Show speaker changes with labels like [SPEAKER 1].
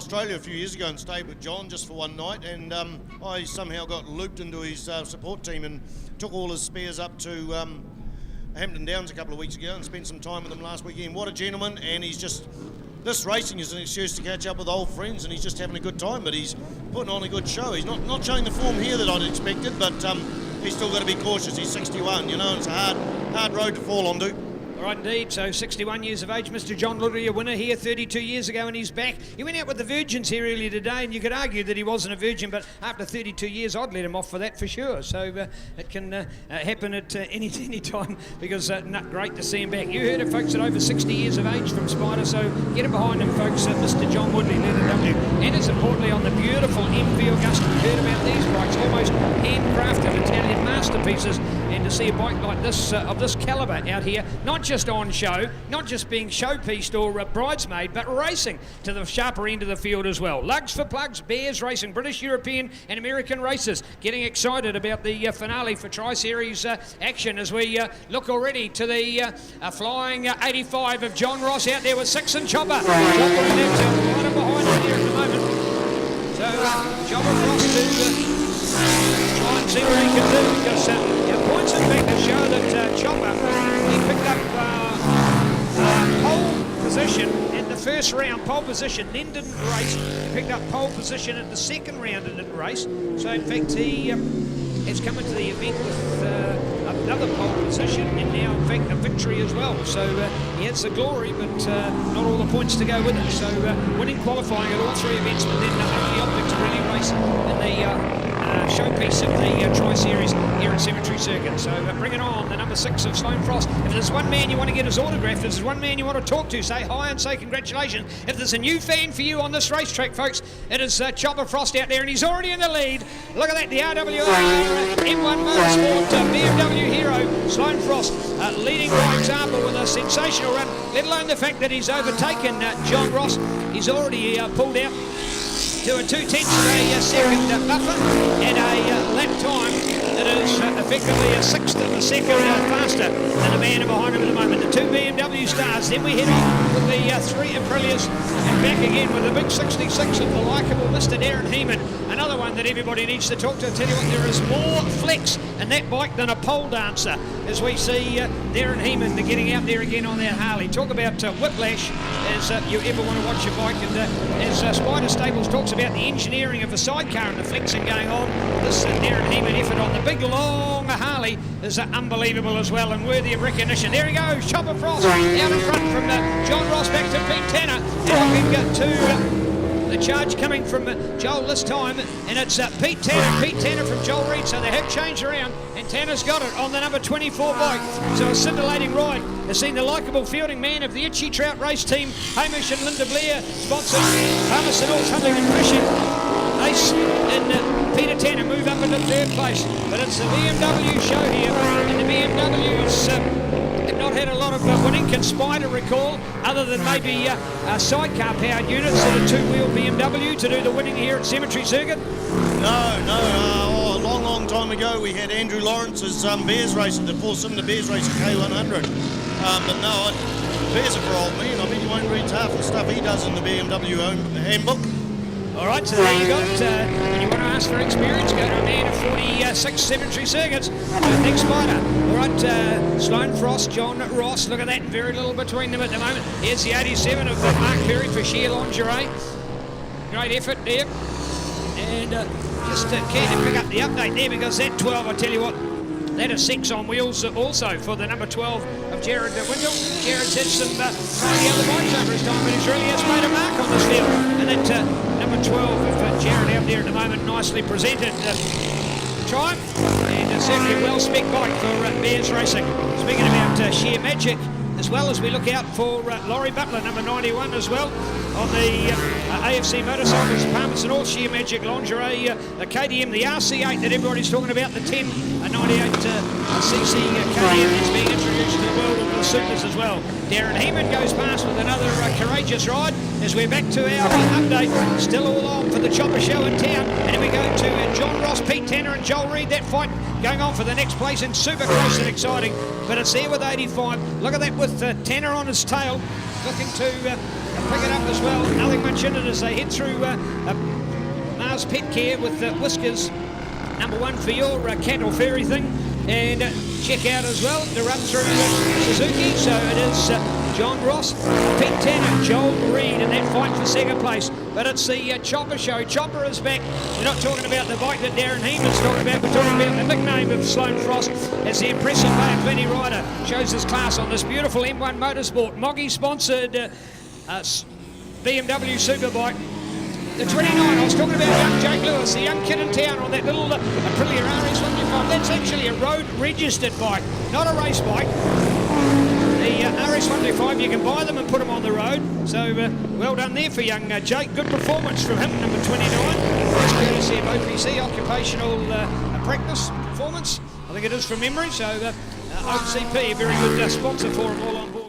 [SPEAKER 1] Australia a few years ago and stayed with John just for one night, and I somehow got looped into his support team and took all his spares up to Hampton Downs a couple of weeks ago and spent some time with him last weekend. What a gentleman, and he's just... This racing is an excuse to catch up with old friends, and he's just having a good time, but he's putting on a good show. He's not showing the form here that I'd expected, but he's still got to be cautious. He's 61, you know, and it's a hard road to fall onto.
[SPEAKER 2] All right, indeed. So 61 years of age, Mr. John Luddy, a winner here 32 years ago, and he's back. He went out with the Virgins here earlier today, and you could argue that he wasn't a virgin, but after 32 years, I'd let him off for that for sure. So it can happen at any time, because great to see him back. You heard it, folks, at over 60 years of age from Spider, so get him behind him, folks. Mr. John Woodley, Leather W. And as importantly, on the beautiful MV Augusta, you heard about these bikes, almost handcrafted Italian masterpieces. And to see a bike like this, of this calibre out here, not just on show, not just being showpieced or bridesmaid, but racing to the sharper end of the field as well. Lugs for plugs, Bears Racing, British, European and American races. Getting excited about the finale for Tri-Series action as we look already to the flying 85 of John Ross out there with Six and Chopper. Chopper and that's right behind him here at the moment. So Chopper Ross to try and see what he can do, because our points in fact that show that Chopper, he picked up pole position in the first round, pole position, then didn't race. He picked up pole position at the second round and didn't race. So in fact he has come into the event with another pole position and now in fact a victory as well. So he has the glory, but not all the points to go with it. So winning qualifying at all three events, but then only optics really race in the showpiece of the Tri-Series here at Cemetery Circuit. So bring it on, the number 6 of Sloan Frost. If there's one man you want to get his autograph, if there's one man you want to talk to, say hi and say congratulations. If there's a new fan for you on this racetrack, folks, it is Chopper Frost out there, and he's already in the lead. Look at that, the RWA M1 Motorsport BMW hero, Sloan Frost, leading by example with a sensational run, let alone the fact that he's overtaken John Ross. He's already pulled out to a 2/10 of a second buffer and a lap time that is effectively a sixth of a second faster than the man behind him at the moment. The two BMW stars. Then we head on with the three Aprilias and back again with the big 66 of the likeable Mr. Darren Heeman. Another one that everybody needs to talk to. I tell you what, there is more flex in that bike than a pole dancer as we see Darren Heeman getting out there again on that Harley. Talk about whiplash as you ever want to watch your bike, and as Spider Stables talks about the engineering of the sidecar and the flexing going on, this Darren Heeman effort on the big long Harley is unbelievable as well and worthy of recognition. There he goes, Chopper Frost out in front from John Ross back to Pete Tanner, and looking to the charge coming from Joel this time, and it's Pete Tanner from Joel Reid, so they have changed around, and Tanner's got it on the number 24 bike. So a scintillating ride has seen the likeable fielding man of the Itchy Trout race team, Hamish and Linda Blair, sponsors Thomas and Alls Hunting and Fishing, Ace and Peter Tanner move up into third place. But it's the BMW show here, and the BMW's have not had a lot of winning. Can Spider recall, other than maybe sidecar powered units that a two-wheel BMW to do the winning here at Cemetery Circuit?
[SPEAKER 1] No. A long time ago we had Andrew Lawrence's Bears racing, the four-cylinder Bears racing K100. But no, Bears are for old men. I bet you won't read half the stuff he does in the BMW handbook.
[SPEAKER 2] All right, so there you got it. When you want to ask for experience, go to a man of 46 Cemetery Circuits. Thanks, Spider. All right, Sloan Frost, John Ross. Look at that, very little between them at the moment. Here's the 87 of Mark Perry for sheer lingerie. Great effort there. And just keen to pick up the update there, because that 12, I tell you what, that is 6 on wheels also for the number 12 of Jared Windle. Jared's had some trying the other bikes over his time, but he's really has made a mark on this field. And that number 12 of Jared out there at the moment, nicely presented triumph, and certainly a well-spec bike for Bears Racing. Speaking about sheer magic, as well as we look out for Laurie Butler, number 91 as well, on the AFC Motorcycles, Palmerston All Sheer Magic Lingerie, the KTM, the RC8 that everybody's talking about, the 1098cc KTM is being introduced to the world of the supers as well. Darren Heeman goes past with another courageous ride as we're back to our update. Still all on for the Chopper Show in town, and then we go to John Ross, Pete Tanner and Joel Reid. That fight going on for the next place, and super close and exciting, but it's there with 85. Look at that with Tanner on his tail, looking to pick it up as well. Nothing much in it as they head through Mars Pet Care with Whiskers. Number 1 for your cattle fairy thing. And check out as well to run through Suzuki. So it is John Ross, Pete Tanner, Joel Reed in that fight for second place. But it's the Chopper show. Chopper is back. We're not talking about the bike that Darren Heeman's talking about. We're talking about the nickname of Sloan Frost as the impressive Vinnie Ryder shows his class on this beautiful M1 Motorsport. Moggy sponsored BMW Superbike. The 29, I was talking about young Jake Lewis, the young kid in town on that little Aprilia RS125. That's actually a road registered bike, not a race bike. The RS125, you can buy them and put them on the road. So well done there for young Jake. Good performance from him, number 29. That's courtesy of OPC, Occupational Practice Performance. I think it is from memory. So OCP, a very good sponsor for him all on board.